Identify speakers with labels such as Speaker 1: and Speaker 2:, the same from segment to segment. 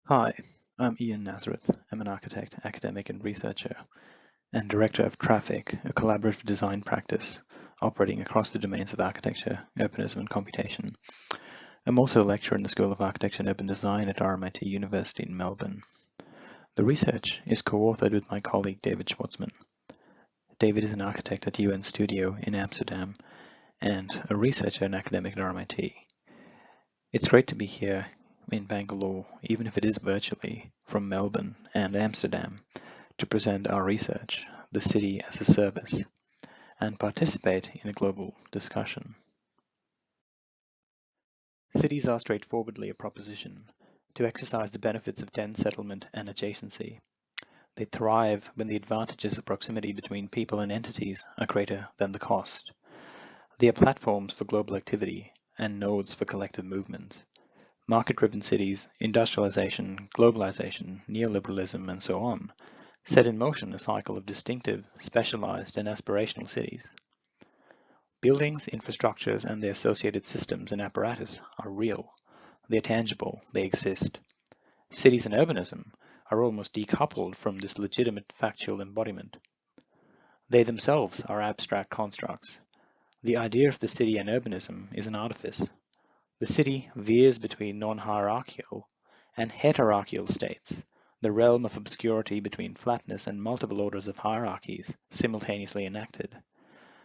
Speaker 1: Hi, I'm Ian Nazareth. I'm an architect, academic and researcher, and director of Traffic, a collaborative design practice operating across the domains of architecture, urbanism and computation. I'm also a lecturer in the School of Architecture and Urban Design at RMIT University in Melbourne. The research is co-authored with my colleague David Schwarzman. David is an architect at UN Studio in Amsterdam and a researcher and academic at RMIT. It's great to be here in Bangalore, even if it is virtually, from Melbourne and Amsterdam, to present our research, the city as a service, and participate in a global discussion. Cities are straightforwardly a proposition to exercise the benefits of dense settlement and adjacency. They thrive when the advantages of proximity between people and entities are greater than the cost. They are platforms for global activity and nodes for collective movements. Market-driven cities, industrialization, globalization, neoliberalism, and so on, set in motion a cycle of distinctive, specialized, and aspirational cities. Buildings, infrastructures, and their associated systems and apparatus are real. They're tangible, they exist. Cities and urbanism are almost decoupled from this legitimate factual embodiment. They themselves are abstract constructs. The idea of the city and urbanism is an artifice. The city veers between non-hierarchical and heterarchical states, the realm of obscurity between flatness and multiple orders of hierarchies simultaneously enacted.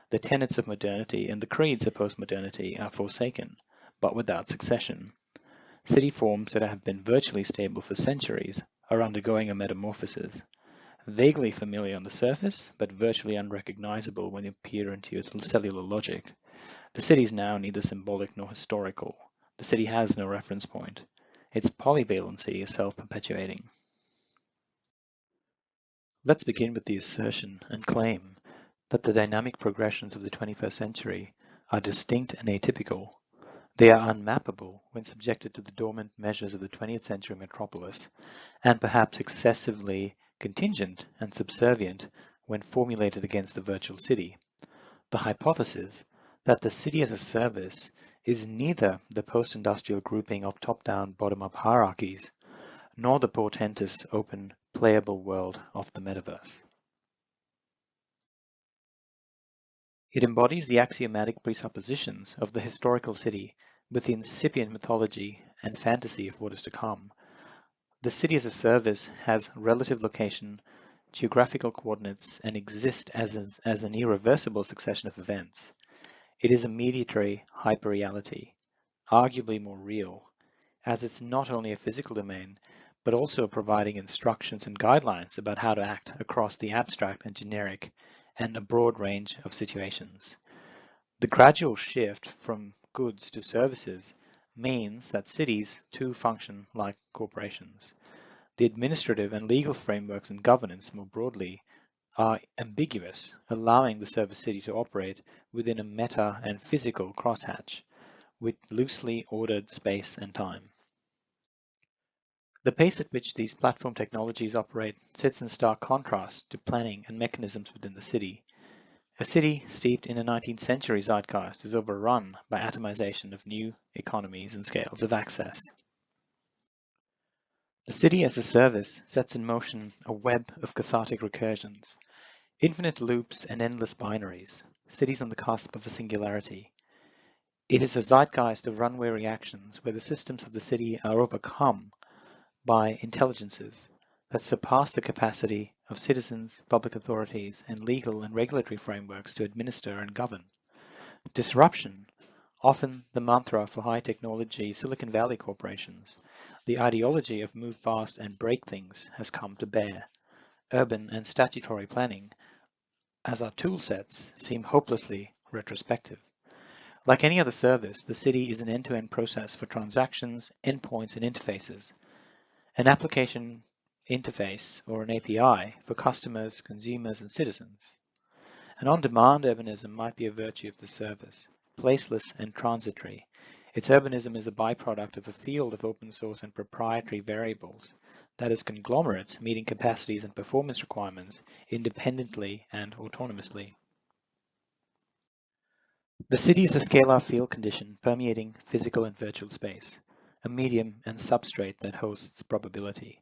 Speaker 1: The tenets of modernity and the creeds of postmodernity are forsaken, but without succession. City forms that have been virtually stable for centuries are undergoing a metamorphosis, vaguely familiar on the surface, but virtually unrecognizable when you peer into its cellular logic. The city is now neither symbolic nor historical. The city has no reference point. Its polyvalency is self-perpetuating. Let's begin with the assertion and claim that the dynamic progressions of the 21st century are distinct and atypical. They are unmappable when subjected to the dormant measures of the 20th century metropolis, and perhaps excessively contingent and subservient when formulated against the virtual city. The hypothesis that the city as a service is neither the post-industrial grouping of top-down, bottom-up hierarchies, nor the portentous, open, playable world of the metaverse. It embodies the axiomatic presuppositions of the historical city with the incipient mythology and fantasy of what is to come. The city as a service has relative location, geographical coordinates, and exists as an irreversible succession of events. It is a mediatory hyperreality, arguably more real, as it's not only a physical domain, but also providing instructions and guidelines about how to act across the abstract and generic and a broad range of situations. The gradual shift from goods to services means that cities too function like corporations. The administrative and legal frameworks and governance more broadly are ambiguous, allowing the service city to operate within a meta and physical crosshatch with loosely ordered space and time. The pace at which these platform technologies operate sits in stark contrast to planning and mechanisms within the city. A city steeped in a 19th century zeitgeist is overrun by atomization of new economies and scales of access. The city as a service sets in motion a web of cathartic recursions, infinite loops and endless binaries, cities on the cusp of a singularity. It is a zeitgeist of runway reactions where the systems of the city are overcome by intelligences that surpass the capacity of citizens, public authorities, and legal and regulatory frameworks to administer and govern. Disruption, often the mantra for high technology Silicon Valley corporations, the ideology of move fast and break things has come to bear. Urban and statutory planning, as our tool sets, seem hopelessly retrospective. Like any other service, the city is an end-to-end process for transactions, endpoints, and interfaces. An application interface, or an API, for customers, consumers, and citizens. An on-demand urbanism might be a virtue of the service, placeless and transitory. Its urbanism is a byproduct of a field of open source and proprietary variables, that is, conglomerates meeting capacities and performance requirements independently and autonomously. The city is a scalar field condition permeating physical and virtual space, a medium and substrate that hosts probability.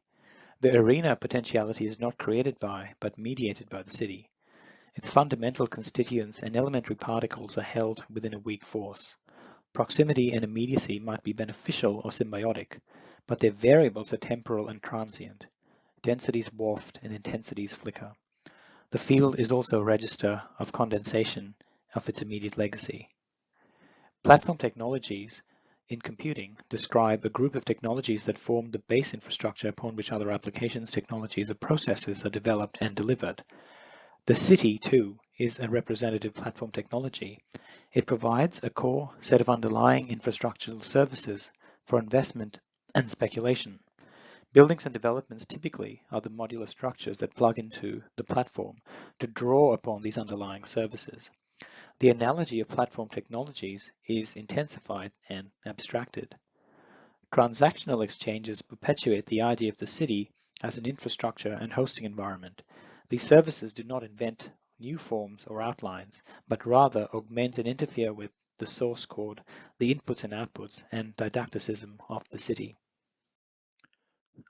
Speaker 1: The arena potentiality is not created by, but mediated by the city. Its fundamental constituents and elementary particles are held within a weak force. Proximity and immediacy might be beneficial or symbiotic, but their variables are temporal and transient. Densities waft and intensities flicker. The field is also a register of condensation of its immediate legacy. Platform technologies in computing describe a group of technologies that form the base infrastructure upon which other applications, technologies, or processes are developed and delivered. The city, too, is a representative platform technology. It provides a core set of underlying infrastructural services for investment and speculation. Buildings and developments typically are the modular structures that plug into the platform to draw upon these underlying services. The analogy of platform technologies is intensified and abstracted. Transactional exchanges perpetuate the idea of the city as an infrastructure and hosting environment. These services do not invent new forms or outlines, but rather augment and interfere with the source code, the inputs and outputs, and didacticism of the city.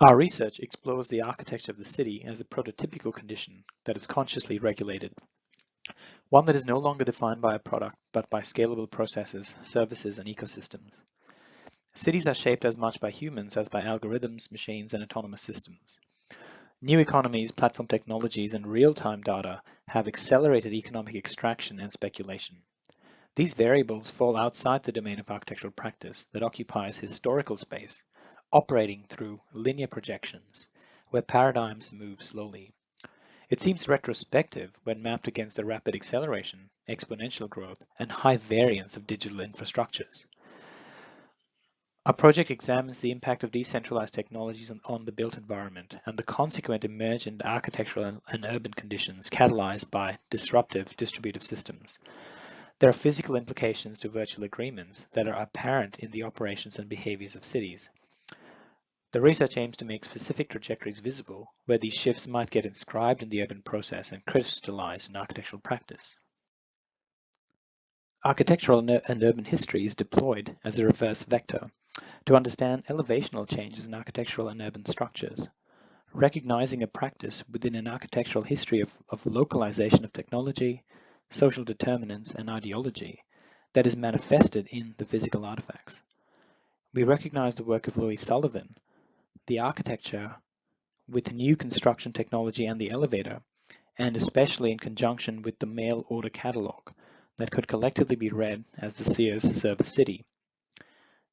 Speaker 1: Our research explores the architecture of the city as a prototypical condition that is consciously regulated, one that is no longer defined by a product, but by scalable processes, services, and ecosystems. Cities are shaped as much by humans as by algorithms, machines, and autonomous systems. New economies, platform technologies, and real-time data have accelerated economic extraction and speculation. These variables fall outside the domain of architectural practice that occupies historical space, operating through linear projections, where paradigms move slowly. It seems retrospective when mapped against the rapid acceleration, exponential growth, and high variance of digital infrastructures. Our project examines the impact of decentralized technologies on the built environment and the consequent emergent architectural and urban conditions catalyzed by disruptive distributive systems. There are physical implications to virtual agreements that are apparent in the operations and behaviors of cities. The research aims to make specific trajectories visible where these shifts might get inscribed in the urban process and crystallized in architectural practice. Architectural and urban history is deployed as a reverse vector to understand elevational changes in architectural and urban structures. Recognizing a practice within an architectural history of localization of technology, social determinants, and ideology that is manifested in the physical artifacts. We recognize the work of Louis Sullivan, the architecture with new construction technology and the elevator, and especially in conjunction with the mail order catalog that could collectively be read as the Sears Service City,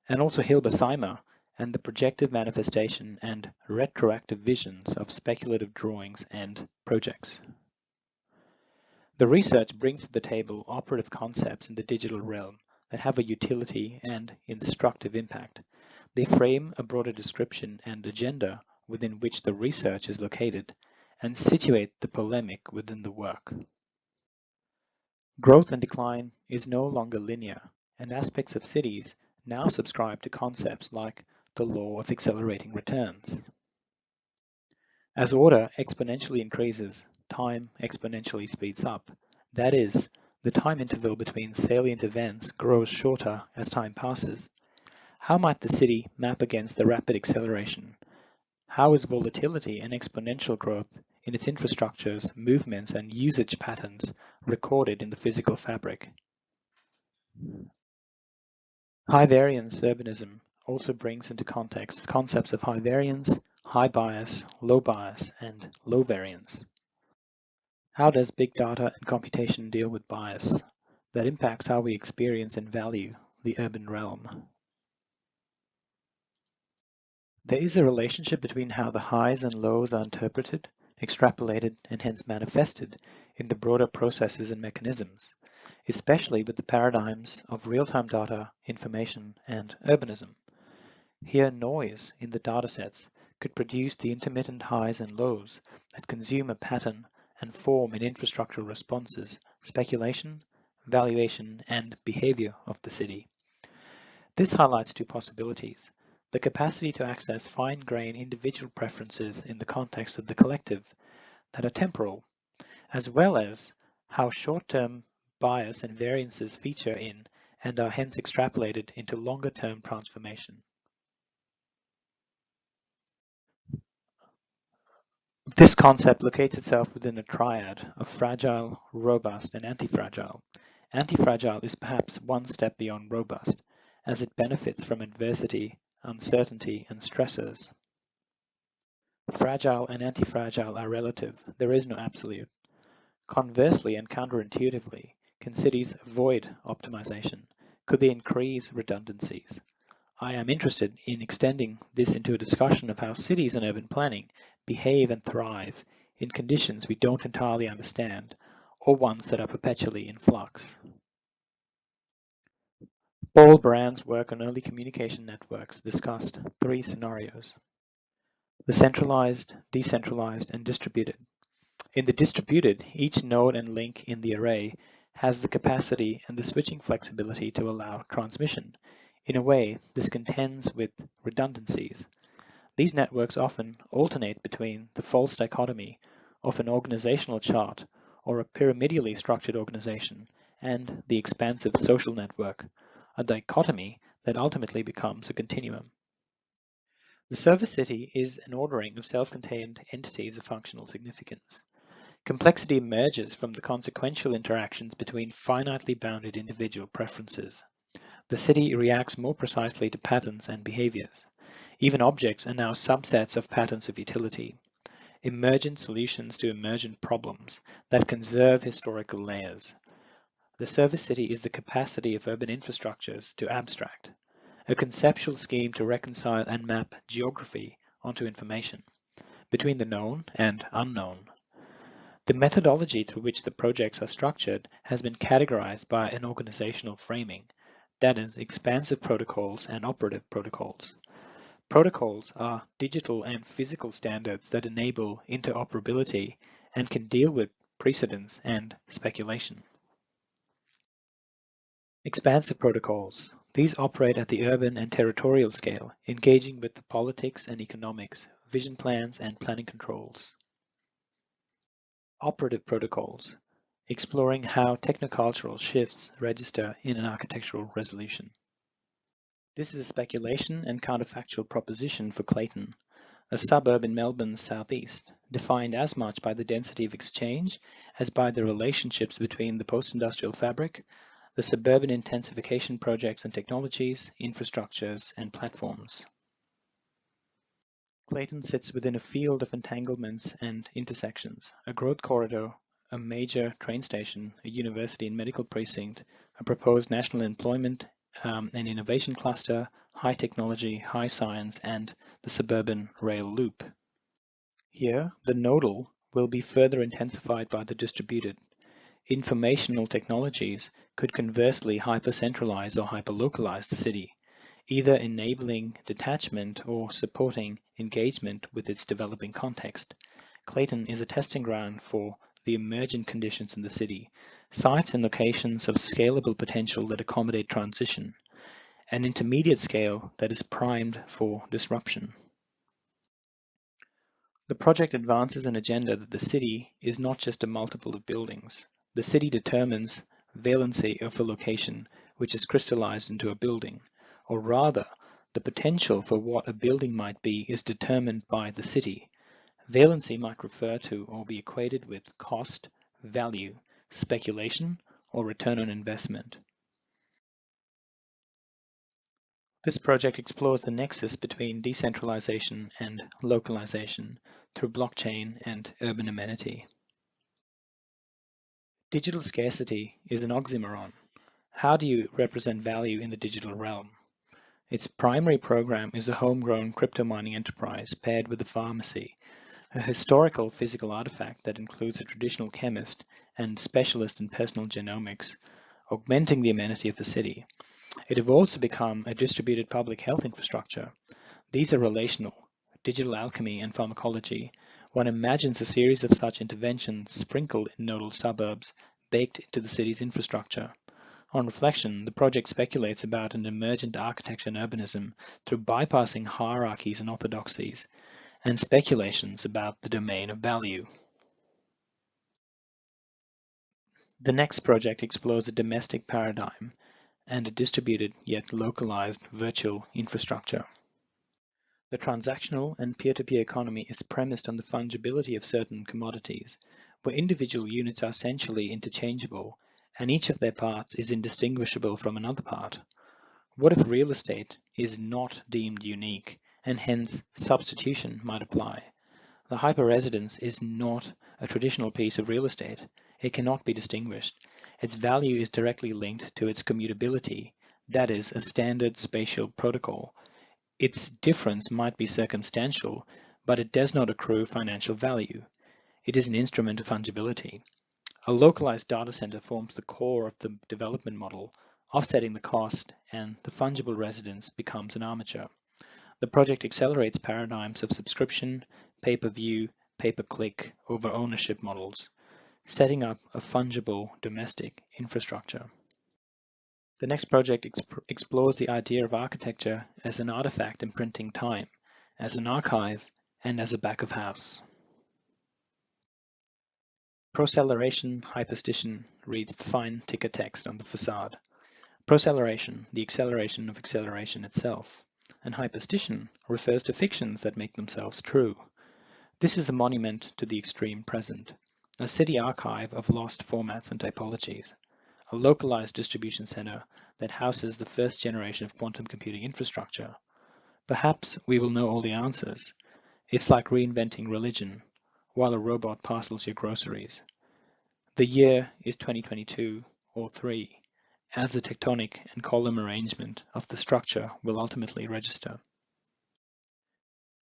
Speaker 1: and also Hilbert Seimer and the projective manifestation and retroactive visions of speculative drawings and projects. The research brings to the table operative concepts in the digital realm that have a utility and instructive impact. They frame a broader description and agenda within which the research is located and situate the polemic within the work. Growth and decline is no longer linear, and aspects of cities now subscribe to concepts like the law of accelerating returns. As order exponentially increases, time exponentially speeds up. That is, the time interval between salient events grows shorter as time passes. How might the city map against the rapid acceleration? How is volatility and exponential growth in its infrastructures, movements, and usage patterns recorded in the physical fabric? High variance urbanism also brings into context concepts of high variance, high bias, and low variance. How does big data and computation deal with bias that impacts how we experience and value the urban realm? There is a relationship between how the highs and lows are interpreted, extrapolated, and hence manifested in the broader processes and mechanisms, especially with the paradigms of real-time data, information, and urbanism. Here, noise in the datasets could produce the intermittent highs and lows that consume a pattern and form in infrastructural responses, speculation, valuation, and behavior of the city. This highlights two possibilities: the capacity to access fine-grained individual preferences in the context of the collective that are temporal, as well as how short-term bias and variances feature in and are hence extrapolated into longer-term transformation. This concept locates itself within a triad of fragile, robust, and antifragile. Antifragile is perhaps one step beyond robust, as it benefits from adversity, uncertainty, and stressors. Fragile and antifragile are relative. There is no absolute. Conversely and counterintuitively, can cities avoid optimization? Could they increase redundancies? I am interested in extending this into a discussion of how cities and urban planning behave and thrive in conditions we don't entirely understand, or ones that are perpetually in flux. Paul Brand's work on early communication networks discussed three scenarios: the centralized, decentralized, and distributed. In the distributed, each node and link in the array has the capacity and the switching flexibility to allow transmission. In a way, this contends with redundancies. These networks often alternate between the false dichotomy of an organizational chart or a pyramidally structured organization and the expansive social network, a dichotomy that ultimately becomes a continuum. The service city is an ordering of self-contained entities of functional significance. Complexity emerges from the consequential interactions between finitely bounded individual preferences. The city reacts more precisely to patterns and behaviors. Even objects are now subsets of patterns of utility, emergent solutions to emergent problems that conserve historical layers. The service city is the capacity of urban infrastructures to abstract, a conceptual scheme to reconcile and map geography onto information, between the known and unknown. The methodology through which the projects are structured has been categorized by an organizational framing, that is, expansive protocols and operative protocols. Protocols are digital and physical standards that enable interoperability and can deal with precedence and speculation. Expansive protocols. These operate at the urban and territorial scale, engaging with the politics and economics, vision plans, and planning controls. Operative protocols, exploring how technocultural shifts register in an architectural resolution. This is a speculation and counterfactual proposition for Clayton, a suburb in Melbourne's southeast, defined as much by the density of exchange as by the relationships between the post-industrial fabric, the suburban intensification projects and technologies, infrastructures, and platforms. Clayton sits within a field of entanglements and intersections: a growth corridor, a major train station, a university and medical precinct, a proposed national employment and innovation cluster, high technology, high science, and the suburban rail loop. Here, the nodal will be further intensified by the distributed. Informational technologies could conversely hypercentralize or hyperlocalize the city, either enabling detachment or supporting engagement with its developing context. Clayton is a testing ground for the emergent conditions in the city, sites and locations of scalable potential that accommodate transition, an intermediate scale that is primed for disruption. The project advances an agenda that the city is not just a multiple of buildings. The city determines valency of a location which is crystallized into a building, or rather, the potential for what a building might be is determined by the city. Valency might refer to or be equated with cost, value, speculation, or return on investment. This project explores the nexus between decentralization and localization through blockchain and urban amenity. Digital scarcity is an oxymoron. How do you represent value in the digital realm? Its primary program is a homegrown crypto mining enterprise paired with a pharmacy, a historical physical artifact that includes a traditional chemist and specialist in personal genomics, augmenting the amenity of the city. It have also become a distributed public health infrastructure. These are relational, digital alchemy and pharmacology. One imagines a series of such interventions sprinkled in nodal suburbs, baked into the city's infrastructure. On reflection, the project speculates about an emergent architecture and urbanism through bypassing hierarchies and orthodoxies, and speculations about the domain of value. The next project explores a domestic paradigm and a distributed yet localized virtual infrastructure. The transactional and peer-to-peer economy is premised on the fungibility of certain commodities, where individual units are essentially interchangeable, and each of their parts is indistinguishable from another part. What if real estate is not deemed unique, and hence substitution might apply? The hyper-residence is not a traditional piece of real estate. It cannot be distinguished. Its value is directly linked to its commutability, that is, a standard spatial protocol. Its difference might be circumstantial, but it does not accrue financial value. It is an instrument of fungibility. A localized data center forms the core of the development model, offsetting the cost, and the fungible residence becomes an armature. The project accelerates paradigms of subscription, pay-per-view, pay-per-click over ownership models, setting up a fungible domestic infrastructure. The next project explores the idea of architecture as an artifact imprinting time, as an archive, and as a back of house. Proceleration hyperstition reads the fine ticker text on the facade. Proceleration, the acceleration of acceleration itself, and hyperstition refers to fictions that make themselves true. This is a monument to the extreme present, a city archive of lost formats and typologies, a localized distribution center that houses the first generation of quantum computing infrastructure. Perhaps we will know all the answers. It's like reinventing religion, while a robot parcels your groceries. The year is 2022 or 3, as the tectonic and column arrangement of the structure will ultimately register.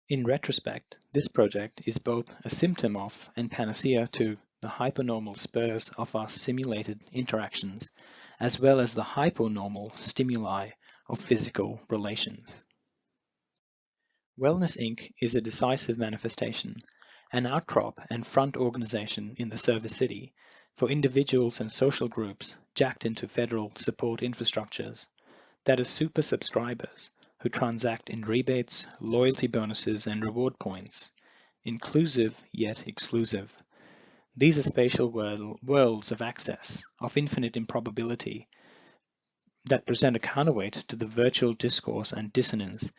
Speaker 1: In retrospect, this project is both a symptom of and panacea to the hypernormal spurs of our simulated interactions, as well as the hyponormal stimuli of physical relations. Wellness Inc. is a decisive manifestation, an outcrop and front organization in the service city for individuals and social groups jacked into federal support infrastructures that are super subscribers who transact in rebates, loyalty bonuses, and reward points, inclusive yet exclusive. These are spatial worlds of access, of infinite improbability, that present a counterweight to the virtual discourse and dissonance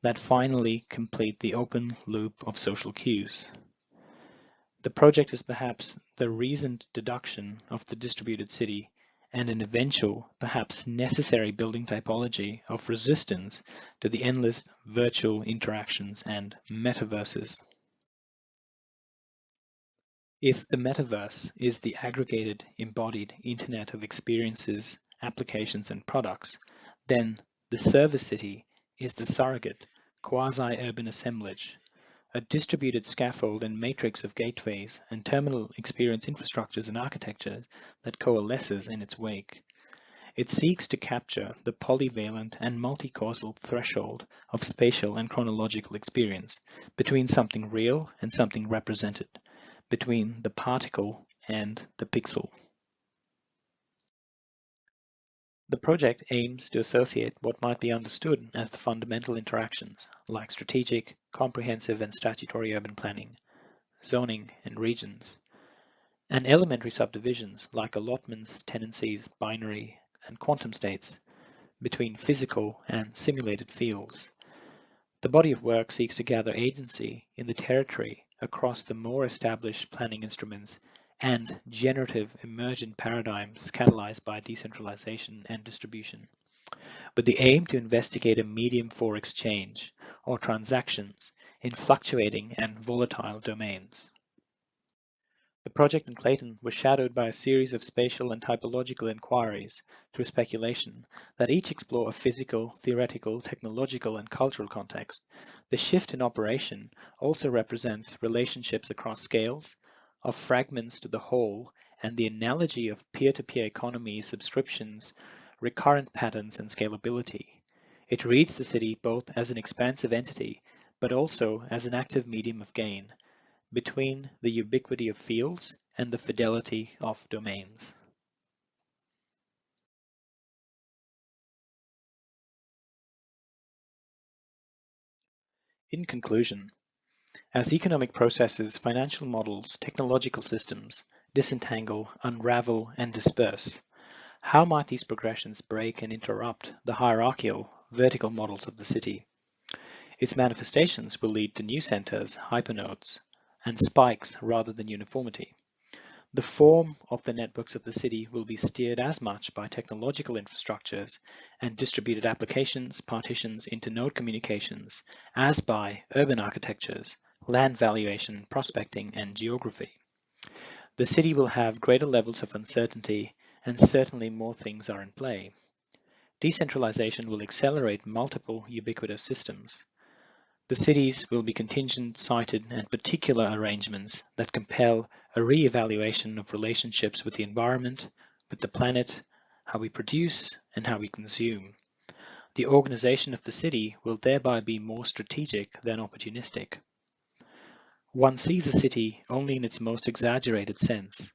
Speaker 1: that finally complete the open loop of social cues. The project is perhaps the reasoned deduction of the distributed city and an eventual, perhaps necessary building typology of resistance to the endless virtual interactions and metaverses. If the metaverse is the aggregated, embodied internet of experiences, applications, and products, then the service city is the surrogate, quasi-urban assemblage, a distributed scaffold and matrix of gateways and terminal experience infrastructures and architectures that coalesces in its wake. It seeks to capture the polyvalent and multi-causal threshold of spatial and chronological experience between something real and something represented, between the particle and the pixel. The project aims to associate what might be understood as the fundamental interactions, like strategic, comprehensive, and statutory urban planning, zoning, and regions, and elementary subdivisions like allotments, tenancies, binary, and quantum states, between physical and simulated fields. The body of work seeks to gather agency in the territory across the more established planning instruments and generative emergent paradigms catalyzed by decentralization and distribution, with the aim to investigate a medium for exchange or transactions in fluctuating and volatile domains. The project in Clayton was shadowed by a series of spatial and typological inquiries through speculation that each explore a physical, theoretical, technological, and cultural context. The shift in operation also represents relationships across scales, of fragments to the whole, and the analogy of peer-to-peer economies, subscriptions, recurrent patterns, and scalability. It reads the city both as an expansive entity, but also as an active medium of gain, between the ubiquity of fields and the fidelity of domains. In conclusion, as economic processes, financial models, technological systems disentangle, unravel, and disperse, how might these progressions break and interrupt the hierarchical, vertical models of the city? Its manifestations will lead to new centers, hypernodes, and spikes rather than uniformity. The form of the networks of the city will be steered as much by technological infrastructures and distributed applications, partitions, internode communications, as by urban architectures, land valuation, prospecting, and geography. The city will have greater levels of uncertainty, and certainly more things are in play. Decentralization will accelerate multiple ubiquitous systems. The cities will be contingent, sited, and particular arrangements that compel a re-evaluation of relationships with the environment, with the planet, how we produce, and how we consume. The organization of the city will thereby be more strategic than opportunistic. One sees a city only in its most exaggerated sense,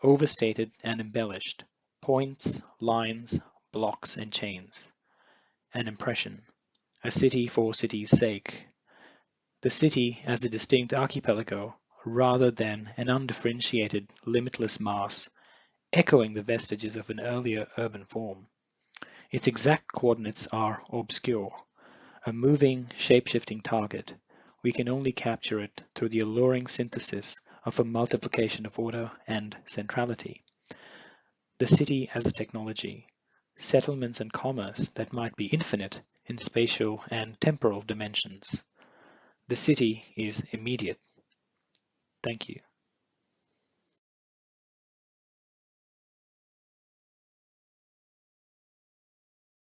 Speaker 1: overstated and embellished, points, lines, blocks, and chains. An impression, a city for city's sake. The city as a distinct archipelago rather than an undifferentiated, limitless mass, echoing the vestiges of an earlier urban form. Its exact coordinates are obscure, a moving, shape-shifting target. We can only capture it through the alluring synthesis of a multiplication of order and centrality. The city as a technology, settlements and commerce that might be infinite in spatial and temporal dimensions. The city is immediate. Thank you.